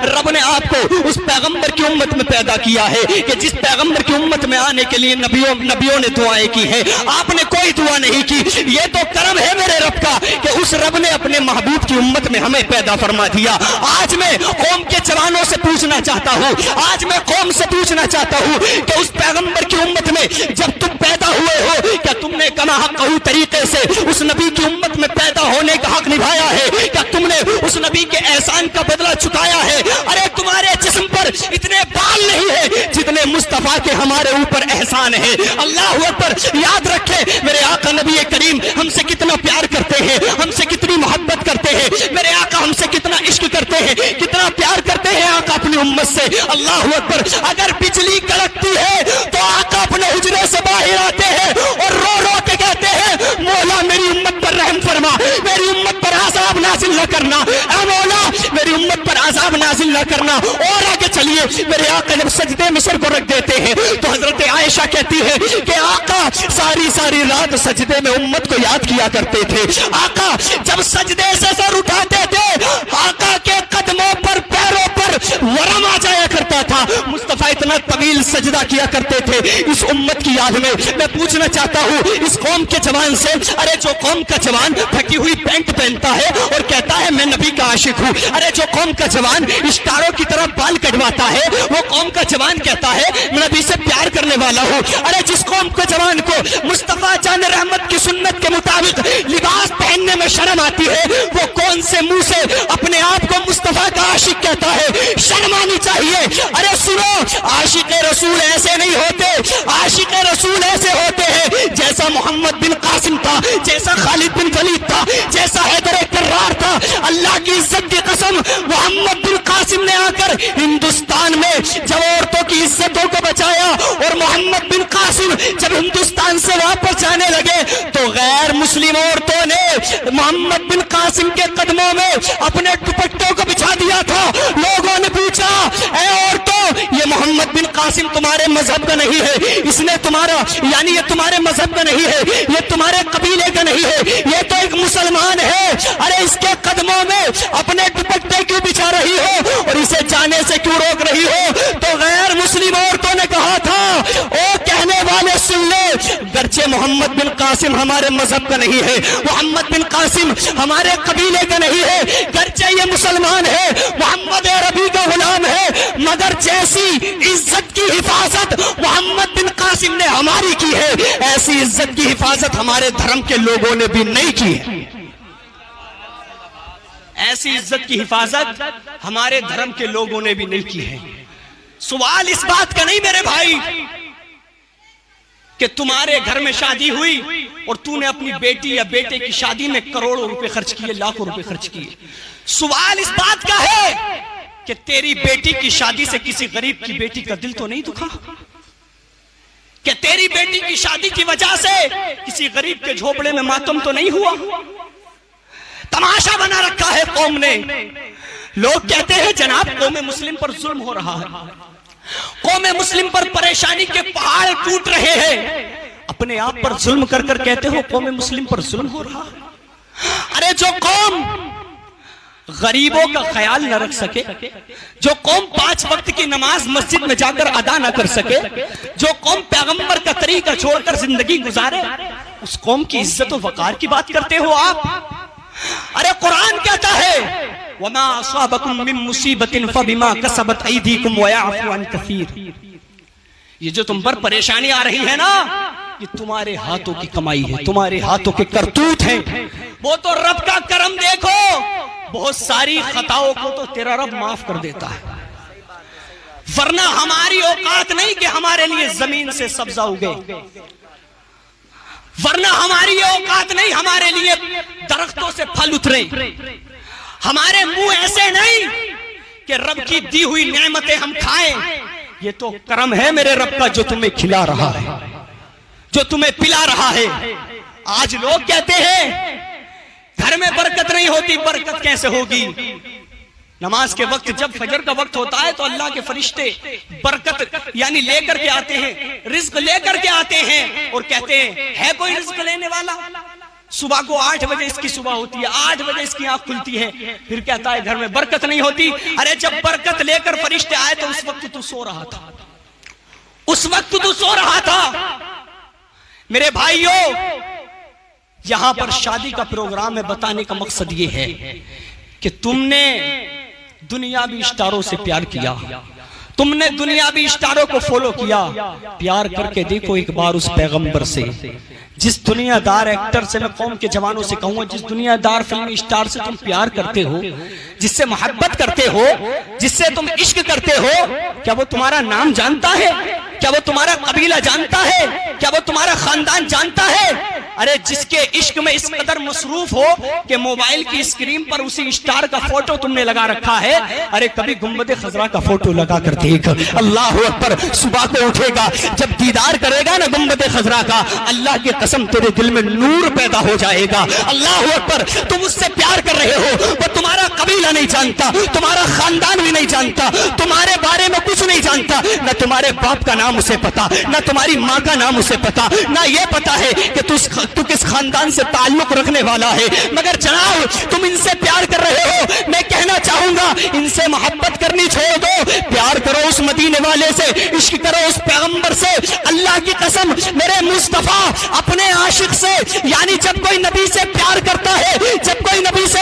رب نے آپ کو اس پیغمبر کی امت میں پیدا کیا ہے کہ جس پیغمبر کی امت میں آنے کے لیے نبیوں نے دعائیں کی ہیں، آپ نے کوئی دعا نہیں کی۔ یہ تو کرم ہے میرے رب کا کہ اس رب نے اپنے محبوب کی امت میں ہمیں پیدا فرما دیا۔ آج میں قوم کے جوانوں سے پوچھنا چاہتا ہوں، آج میں قوم سے پوچھنا چاہتا ہوں کہ اس پیغمبر کی امت میں جب تم پیدا ہوئے ہو، کیا تم نے کما حق طریقے سے اس نبی کی امت میں پیدا ہونے کا حق نبھایا ہے؟ کیا تم نے اس نبی کے احسان کا بدلہ چکایا ہے؟ ارے تمہارے جسم پر اتنے بال نہیں ہے جتنے مصطفیٰ کے ہمارے اوپر احسان ہے۔ اللہ اکبر! یاد رکھے میرے آقا نبی کریم ہم سے کتنا پیار کرتے ہیں، ہم سے کتنی محبت کرتے ہیں، میرے آقا ہم سے کتنا عشق کرتے ہیں، کتنا پیار کرتے ہیں آقا اپنی امت سے۔ اللہ اکبر! اگر بجلی کڑکتی ہے تو آقا اپنے حجرے سے باہر آتے ہیں اور رو رو کے کہتے ہیں مولا میری امت پر رحم فرما، میری امت پر عذاب نازل نہ کرنا، اے مولا میری امت پر عذاب نازل نہ کرنا۔ اور آگے چلیے، میرے آقا جب سجدے میں سر کو رکھ دیتے ہیں تو حضرت عائشہ کہتی ہے کہ آقا ساری ساری رات سجدے میں امت کو یاد کیا کرتے تھے۔ آقا جب سجدے سے سر اٹھاتے تھے آقا کے قدموں پر پیروں پر ورم آ جایا کرتا تھا۔ مصطفیٰ اتنا طویل سجدہ کیا کرتے تھے اس امت کی یاد میں۔ میں پوچھنا چاہتا ہوں اس قوم کے جوان سے، ارے جو قوم کا جوان پھٹی ہوئی پینٹ پہنتا ہے اور کہتا ہے میں نبی کا عاشق ہوں، ارے جو قوم کا جوان اسٹاروں کی طرح بال کٹواتا ہے وہ قوم کا جوان کہتا ہے میں نبی سے پیار کرنے والا ہوں۔ ارے جس قوم کے جوان کو مصطفیٰ جان رحمت کی سنت کے مطابق لباس پہننے میں شرم آتی ہے وہ کون سے منہ سے اپنے آپ کو مصطفیٰ کا عاشق کہتا ہے؟ شرم آنی چاہیے۔ ارے سنو، عاشق رسول ایسے نہیں ہوتے، عاشق رسول ایسے ہوتے ہیں جیسا محمد بن قاسم تھا، جیسا خالد بن ولید تھا، جیسا حیدر کرار تھا۔ اللہ کی عزت کی قسم محمد بن قاسم نے آ کر ہندوستان میں جب عورتوں کی عزتوں کو بچایا اور محمد بن قاسم جب ہندوستان سے واپس جانے لگے تو غیر مسلم عورتوں نے محمد بن قاسم کے قدموں میں اپنے دوپٹوں کو بچھا دیا تھا۔ لوگوں نے پوچھا اے عورتوں یہ محمد بن قاسم تمہارے مذہب کا نہیں ہے، اس نے تمہارا یعنی یہ تمہارے مذہب کا نہیں ہے، یہ تمہارے قبیلے کا نہیں ہے، یہ تو ایک مسلمان ہے، ارے اس کے قدموں میں اپنے دوپٹے کیوں بچھا رہی ہو اور اسے جانے سے کیوں روک رہی ہو؟ تو غیر مسلم عورتوں نے کہا تھا او کہنے والے سن لے، گرچہ محمد بن قاسم ہمارے مذہب کا نہیں ہے، محمد بن قاسم ہمارے قبیلے کا نہیں ہے، گرچہ یہ مسلمان ہے، محمد عربی کا غلام ہے، مگر جیسی عزت کی حفاظت محمد بن قاسم نے ہماری کی ہے ایسی عزت کی حفاظت ہمارے دھرم کے لوگوں نے بھی نہیں کی ہے۔ ایسی عزت کی حفاظت ہمارے دھرم کے لوگوں نے بھی نہیں کی ہے۔ سوال اس بات کا نہیں میرے بھائی کہ تمہارے گھر میں شادی ہوئی اور تو نے اپنی بیٹی یا بیٹے کی شادی میں کروڑوں روپے خرچ کیے، لاکھوں روپے خرچ کیے۔ سوال اس بات کا ہے کہ تیری بیٹی کی شادی سے کسی غریب کی بیٹی کا دل تو نہیں دکھا؟ کہ تیری بیٹی کی شادی کی وجہ سے کسی غریب کے جھوپڑے میں ماتم تو نہیں ہوا؟ تماشا بنا رکھا ہے قوم نے۔ لوگ کہتے ہیں جناب قوم مسلم پر ظلم ہو رہا ہے، قوم مسلم پر پریشانی کے پہاڑ ٹوٹ رہے ہیں، اپنے آپ پر ظلم کر کر کہتے ہو قوم مسلم پر ظلم ہو رہا ہے۔ ارے جو قوم غریبوں کا خیال نہ رکھ سکے، جو قوم 5 وقت کی نماز مسجد میں جا کر ادا نہ کر سکے، جو قوم پیغمبر کا طریقہ چھوڑ کر زندگی گزارے، اس قوم کی عزت و وقار کی بات کرتے ہو آپ؟ ارے قرآن کہتا ہے وَمَا أَصَابَكُم مِّن مُّصِيبَةٍ فَبِمَا كَسَبَتْ أَيْدِيكُمْ وَيَعْفُو عَن كَثِيرٍ۔ یہ جو تم پر پریشانی آ رہی ہے نا یہ تمہارے ہاتھوں کی کمائی ہے، تمہارے ہاتھوں کے کرتوت ہیں۔ وہ تو رب کا کرم دیکھو، بہت ساری خطاؤں کو تو تیرا رب معاف کر دیتا ہے، ورنہ ہماری اوقات نہیں کہ ہمارے لیے زمین سے سبزہ اگے، ورنہ ہماری یہ اوقات نہیں ہمارے لیے درختوں سے پھل اترے، ہمارے منہ ایسے نہیں کہ رب کی دی ہوئی نعمتیں ہم کھائیں۔ یہ تو کرم ہے میرے رب کا جو تمہیں کھلا رہا ہے، جو تمہیں پلا رہا ہے۔ آج لوگ کہتے ہیں گھر میں برکت نہیں ہوتی، برکت کیسے ہوگی؟ نماز کے وقت جب فجر کا وقت ہوتا ہے تو اللہ کے فرشتے برکت یعنی لے کر کے آتے ہیں، رزق لے کر کے آتے ہیں اور کہتے ہیں ہے کوئی رزق لینے والا؟ صبح کو 8 بجے اس کی صبح ہوتی ہے، 8 بجے اس کی آنکھ کھلتی ہے، پھر کہتا ہے گھر میں برکت نہیں ہوتی۔ ارے جب برکت لے کر فرشتے آئے تو اس وقت تو سو رہا تھا، اس وقت تو سو رہا تھا۔ میرے بھائیوں، یہاں پر شادی کا پروگرام میں بتانے کا مقصد یہ ہے کہ تم نے دنیاوی اسٹاروں سے پیار کیا، تم نے دنیاوی اسٹاروں کو فالو کیا، پیار کر کے دیکھو ایک بار اس پیغمبر سے، جس دنیا دار ایکٹر سے، میں قوم کے جوانوں سے کہوں گا، جس دنیا دار فلمی اسٹار سے تم پیار کرتے ہو، جس سے محبت کرتے ہو، جس سے تم عشق کرتے ہو، کیا وہ تمہارا نام جانتا ہے؟ کیا وہ تمہارا قبیلہ جانتا ہے؟ کیا وہ تمہارا خاندان جانتا ہے؟ ارے جس کے عشق میں اس قدر مصروف ہو کہ موبائل کی اسکرین پر اسی اسٹار کا فوٹو تم نے لگا رکھا ہے، ارے کبھی گنبد خضرا کا فوٹو لگا کر دیکھ، اللہ اکبر، صبح کو اٹھے گا، جب دیدار کرے گا نا گنبد خضرا کا، اللہ کی قسم تیرے دل میں نور پیدا ہو جائے گا۔ اللہ اکبر، تم اس سے پیار کر رہے ہو، وہ تمہارا قبیلہ نہیں جانتا، تمہارا خاندان بھی نہیں جانتا، تمہارے بارے میں کچھ نہیں جانتا، نہ تمہارے باپ کا نام اسے پتا، نہ تمہاری ماں کا نام اسے پتا، نہ یہ پتا ہے کہ تو کس خاندان سے تعلق رکھنے والا ہے، مگر جناب تم ان سے پیار کر رہے ہو۔ میں کہنا چاہوں گا ان سے محبت کرنی چھوڑ دو، پیار کرو اس مدینے والے سے، عشق کرو اس پیغمبر سے۔ اللہ کی قسم، میرے مصطفیٰ اپنے عاشق سے، یعنی جب کوئی نبی سے پیار کرتا ہے، جب کوئی نبی سے